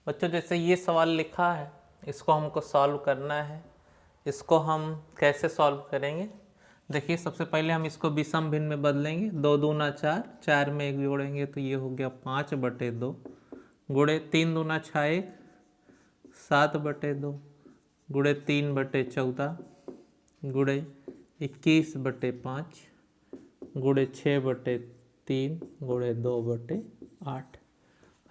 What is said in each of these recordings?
बच्चों जैसे ये सवाल लिखा है, इसको हमको सॉल्व करना है। इसको हम कैसे सॉल्व करेंगे? देखिए सबसे पहले हम इसको विषम भिन्न में बदलेंगे। 2 दूना 4, 4 में 1 जोड़ेंगे तो ये हो गया 5/2, गुणे 3 दूना 6 1, 7/2, गुणे 3/14, गुणे 21/5, गुणे 6/3, गुणे 2/8।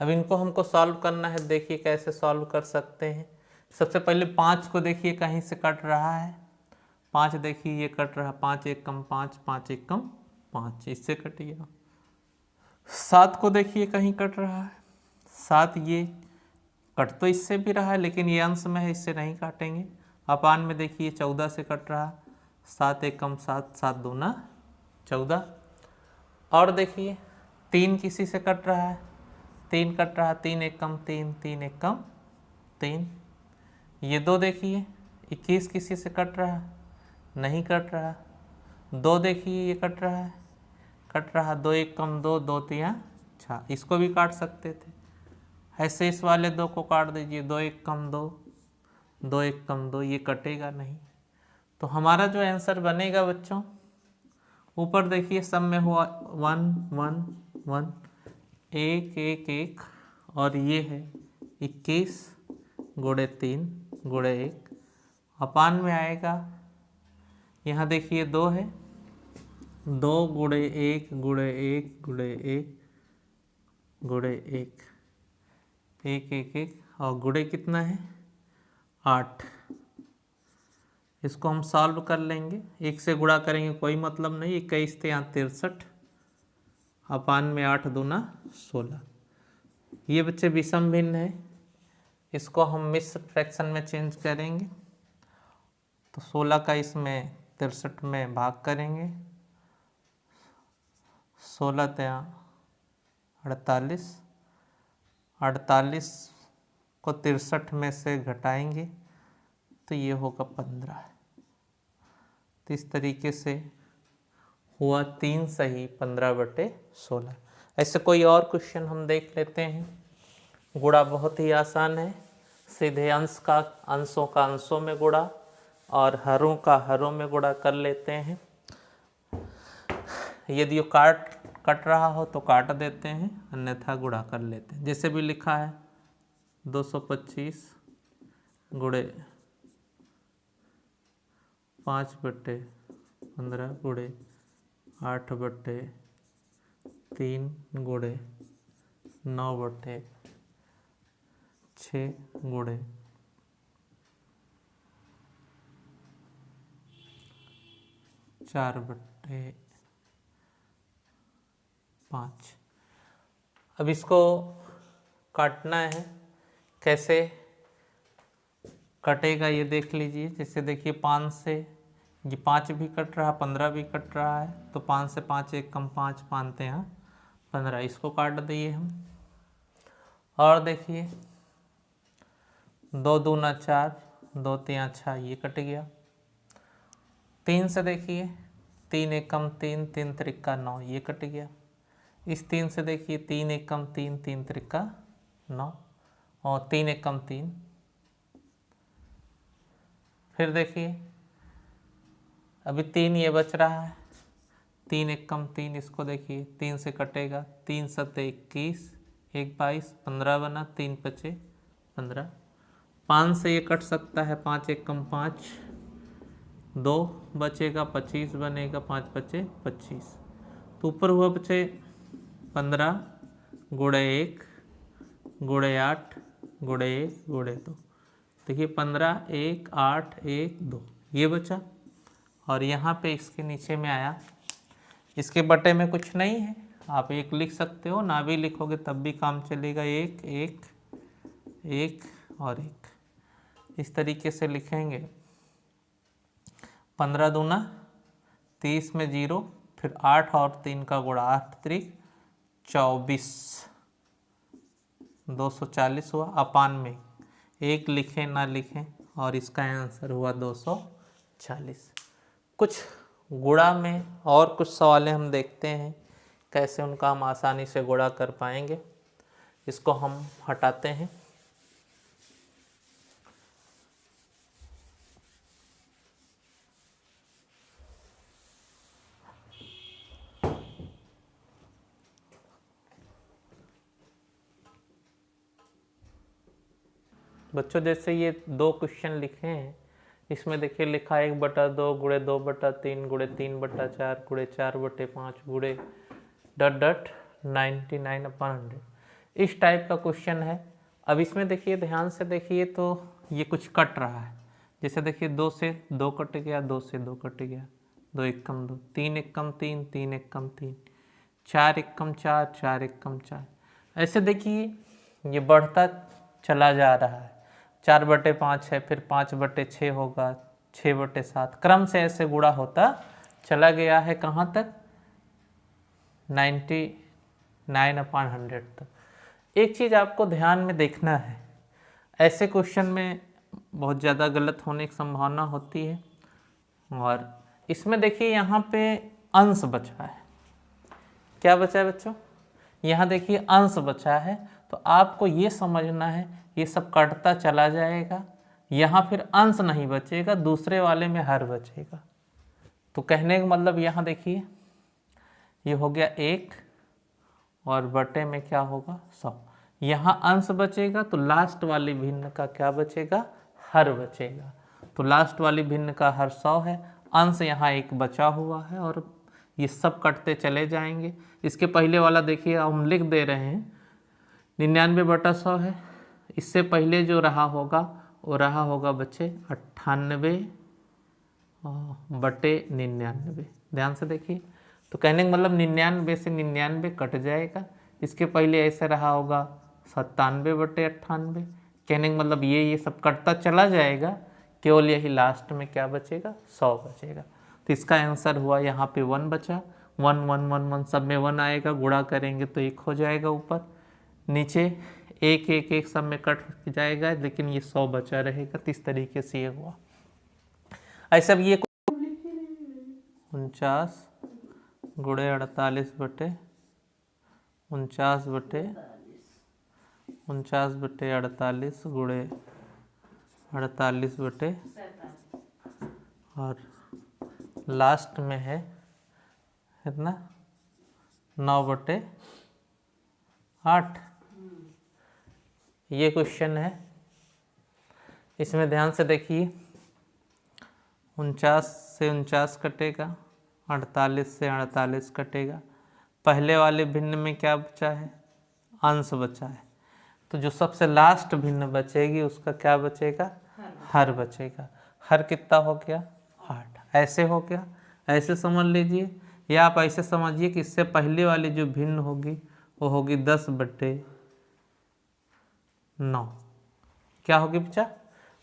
अब इनको हमको सॉल्व करना है। देखिए कैसे सॉल्व कर सकते हैं। सबसे पहले 5 को देखिए कहीं से कट रहा है। 5 देखिए ये कट रहा है, 5 एक कम 5, 5 एक कम 5, इससे कट गया। 7 को देखिए कहीं कट रहा है। 7 ये कट तो इससे भी रहा है, लेकिन ये अंश में है, इससे नहीं काटेंगे। अपान में देखिए 14 से कट रहा है। 7 एक कम 7, 7 दूना 14। और देखिए 3 किसी से कट रहा है। 3 कट रहा है, 3 एक कम 3, 3 एक कम 3। ये 2 देखिए 21 किसी से कट रहा है, नहीं कट रहा। 2 देखिए ये कट रहा 2 एक कम 2, 2 3 6, इसको भी काट सकते थे। ऐसे इस वाले 2 को काट दीजिए। 2 एक कम 2, 2 एक कम 2, ये कटेगा नहीं। तो हमारा जो आंसर बनेगा बच्चों, ऊपर देखिए सब में हुआ 1 1 1, 1 1 1, और ये है 21 गुणे 3 गुणे 1। अपान में आएगा, यहाँ देखिए 2 है, 2 गुणे 1 गुणे 1 गुणे 1 गुणे 1, 1 1 1, और गुणे कितना है 8। इसको हम सॉल्व कर लेंगे। 1 से गुणा करेंगे कोई मतलब नहीं। 21 × 63, अपान में 8 दूना 16। ये बच्चे विषम भिन्न है। इसको हम मिश्र फ्रैक्शन में चेंज करेंगे। तो 16 का इसमें 63 में भाग करेंगे। 16 × 48, 48 को 63 में से घटाएंगे तो ये होगा 15। तो इस तरीके से हुआ 3 सही 15/16। ऐसे कोई और क्वेश्चन हम देख लेते हैं। गुणा बहुत ही आसान है। सीधे अंशों का अंशों में गुणा और हरों का हरों में गुणा कर लेते हैं। यदि वो कट रहा हो तो काट देते हैं, अन्यथा गुणा कर लेते हैं। जैसे भी लिखा है 225 गुणे 5/15 गुणे 8/3 गुणे 9/6 गुणे 4/5। अब इसको काटना है। कैसे कटेगा ये देख लीजिए। जैसे देखिए 5 से ये 5 भी कट रहा, 15 भी कट रहा है। तो 5 से 5 एक कम 5, 5 यहाँ 15, इसको काट दिए हम। और देखिए 2 दूना 4, 2 3 6, ये कट गया। 3 से देखिए 3 एक कम 3, 3 त्रिका 9, ये कट गया। इस 3 से देखिए 3 एक कम 3, 3 त्रिका 9, और 3 एक कम 3। फिर देखिए अभी 3 ये बच रहा है। 3 एक कम 3, इसको देखिए 3 से कटेगा। 3 7 21, 1 22, 15 बना, 3 5 15। 5 से ये कट सकता है, 5 एक कम 5, 2 बचेगा, 25 बनेगा, 5 5 25। तो ऊपर हुआ बचे 15 गुणे 1 गुणे 8 गुणे 1 गुणे 2। देखिए 15 1 8 1 2, ये बचा। और यहाँ पे इसके नीचे में आया, इसके बटे में कुछ नहीं है, आप 1 लिख सकते हो, ना भी लिखोगे तब भी काम चलेगा। 1 1 1 और 1, इस तरीके से लिखेंगे। 15 दूना 30 में 0, फिर 8 और 3 का गुणा, 8 त्रिक 24, 240 हुआ। अपान में 1 लिखें ना लिखें, और इसका आंसर हुआ 240। कुछ गुणा में और कुछ सवालें हम देखते हैं कैसे उनका हम आसानी से गुणा कर पाएंगे। इसको हम हटाते हैं। बच्चों जैसे ये 2 क्वेश्चन लिखे हैं, इसमें देखिए लिखा है 1/2 गुणे 2/3 गुणे 3/4 गुणे 4/5 गुणे ... 99/100। इस टाइप का क्वेश्चन है। अब इसमें देखिए ध्यान से देखिए तो ये कुछ कट रहा है। जैसे देखिए 2 से 2 कट गया, 2 से 2 कट गया, 2 1 कम 2, 3 1 कम 3, 3 1 कम 3, 4 1 कम 4, 4 1 कम 4। ऐसे देखिए ये बढ़ता चला जा रहा है। 4/5 है, फिर 5/6 होगा, 6/7, क्रम से ऐसे गुणा होता चला गया है। कहाँ तक? 99/100 तक। एक चीज़ आपको ध्यान में देखना है, ऐसे क्वेश्चन में बहुत ज़्यादा गलत होने की संभावना होती है। और इसमें देखिए यहाँ पे अंश बचा है। क्या बचा है बच्चों? यहाँ देखिए अंश बचा है, तो आपको ये समझना है ये सब कटता चला जाएगा, यहाँ फिर अंश नहीं बचेगा, दूसरे वाले में हर बचेगा। तो कहने का मतलब यहाँ देखिए ये हो गया 1 और बटे में क्या होगा 100। यहाँ अंश बचेगा तो लास्ट वाली भिन्न का क्या बचेगा? हर बचेगा। तो लास्ट वाली भिन्न का हर 100 है, अंश यहाँ 1 बचा हुआ है और ये सब कटते चले जाएंगे। इसके पहले वाला देखिए हम लिख दे रहे हैं 99/100 है। इससे पहले जो रहा होगा वो रहा होगा बच्चे 98/99। ध्यान से देखिए, तो कहने का मतलब 99 से 99 कट जाएगा। इसके पहले ऐसे रहा होगा 97/98। कहने का मतलब ये सब कटता चला जाएगा, केवल यही लास्ट में क्या बचेगा? 100 बचेगा। तो इसका आंसर हुआ यहाँ पे 1 बचा। 1 1 1 1 सब में 1 आएगा, गुणा करेंगे तो 1 हो जाएगा ऊपर, नीचे 1 1 1 सब में कट जाएगा, लेकिन ये 100 बचा रहेगा। तो इस तरीके से ये हुआ। ऐसा भी ये 49 गुणे 48/49/48 गुणे 48 और लास्ट में है कितना? 9/8। ये क्वेश्चन है। इसमें ध्यान से देखिए 49 से 49 कटेगा, 48 से 48 कटेगा। पहले वाले भिन्न में क्या बचा है? अंश बचा है। तो जो सबसे लास्ट भिन्न बचेगी उसका क्या बचेगा? हर बचेगा। हर कितना हो गया? 8। ऐसे हो गया, ऐसे समझ लीजिए, या आप ऐसे समझिए कि इससे पहले वाली जो भिन्न होगी वो होगी 10/9। क्या होगी बच्चा?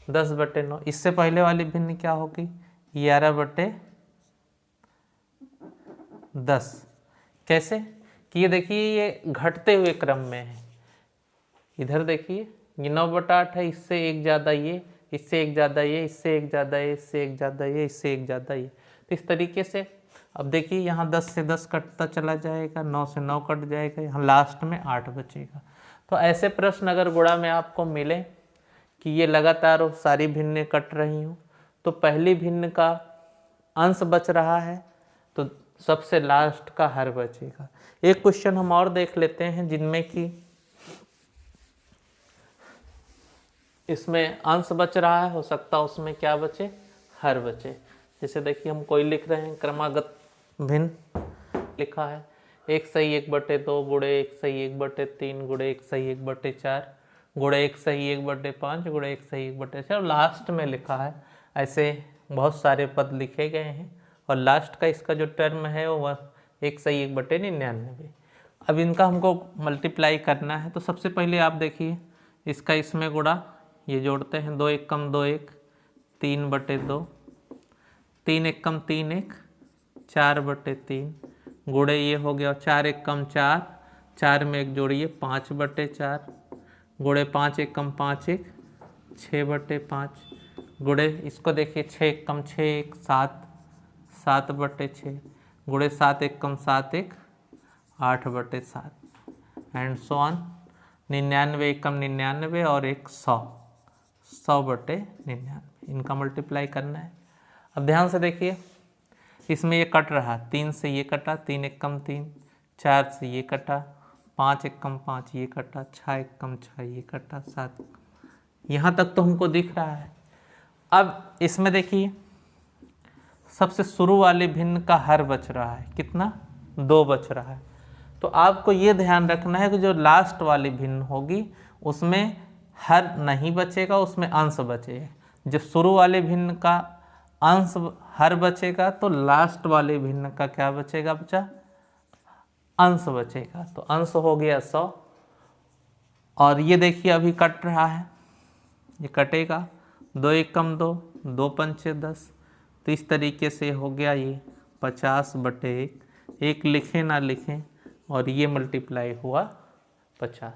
10/9। इससे पहले वाली भिन्न क्या होगी? 11/10। कैसे कि ये देखिए ये घटते हुए क्रम में है। इधर देखिए ये 9/8 है, इससे 1 ज़्यादा ये, इससे 1 ज़्यादा ये, इससे 1 ज़्यादा ये, इससे 1 ज़्यादा ये, इससे 1 ज़्यादा ये। तो इस तरीके से अब देखिए यहाँ 10 से 10 कटता चला जाएगा, 9 से 9 कट जाएगा, यहाँ लास्ट में 8 बचेगा। तो ऐसे प्रश्न अगर गुणा में आपको मिले कि ये लगातार सारी भिन्नें कट रही हूँ, तो पहली भिन्न का अंश बच रहा है तो सबसे लास्ट का हर बचेगा। एक क्वेश्चन हम और देख लेते हैं जिनमें कि इसमें अंश बच रहा है, हो सकता है उसमें क्या बचे? हर बचे। जैसे देखिए हम कोई लिख रहे हैं क्रमागत भिन्न लिखा है 1/1/2 गुणे 1/1/3 गुणे 1/1/4 गुणे 1/1/5 गुणे 1/1/6 लास्ट में लिखा है। ऐसे बहुत सारे पद लिखे गए हैं और लास्ट का इसका जो टर्म है वो 1/1/99। अब इनका हमको मल्टीप्लाई करना है, तो सबसे पहले आप देखिए इसका इसमें गुणा, ये जोड़ते हैं 2 1 कम 2 1 3/2, 3 1 कम 3 1 4/3 गुणे ये हो गया 4 1 कम 4, 4 में 1 जोड़िए 5/4 गुणे 5 1 कम 5 1 6/5 गुणे इसको देखिए 6 1 कम 6 1 7 7/6 गुणे 7 1 कम 7 1 8/7 एंड सो ऑन। 99 1 कम 99 और 1 100 100/99। इनका मल्टीप्लाई करना है। अब ध्यान से देखिए इसमें ये कट रहा, 3 से ये कटा, 3 1 कम 3, 4 से ये कटा, 5 1 कम 5 ये कटा, 6 1 कम 6 ये कटा, 7 यहाँ तक तो हमको दिख रहा है। अब इसमें देखिए सबसे शुरू वाले भिन्न का हर बच रहा है, कितना, 2 बच रहा है। तो आपको ये ध्यान रखना है कि जो लास्ट वाली भिन्न होगी उसमें हर नहीं बचेगा, उसमें अंश बचेगा। जब शुरू वाले भिन्न का अंश हर बचेगा तो लास्ट वाले भिन्न का क्या बचेगा बच्चा, अंश बचेगा। तो अंश हो गया 100। और ये देखिए अभी कट रहा है, ये कटेगा, 2 1 कम 2, 2 5 10। तो इस तरीके से हो गया ये 50/1, एक लिखें ना लिखें, और ये मल्टीप्लाई हुआ 50।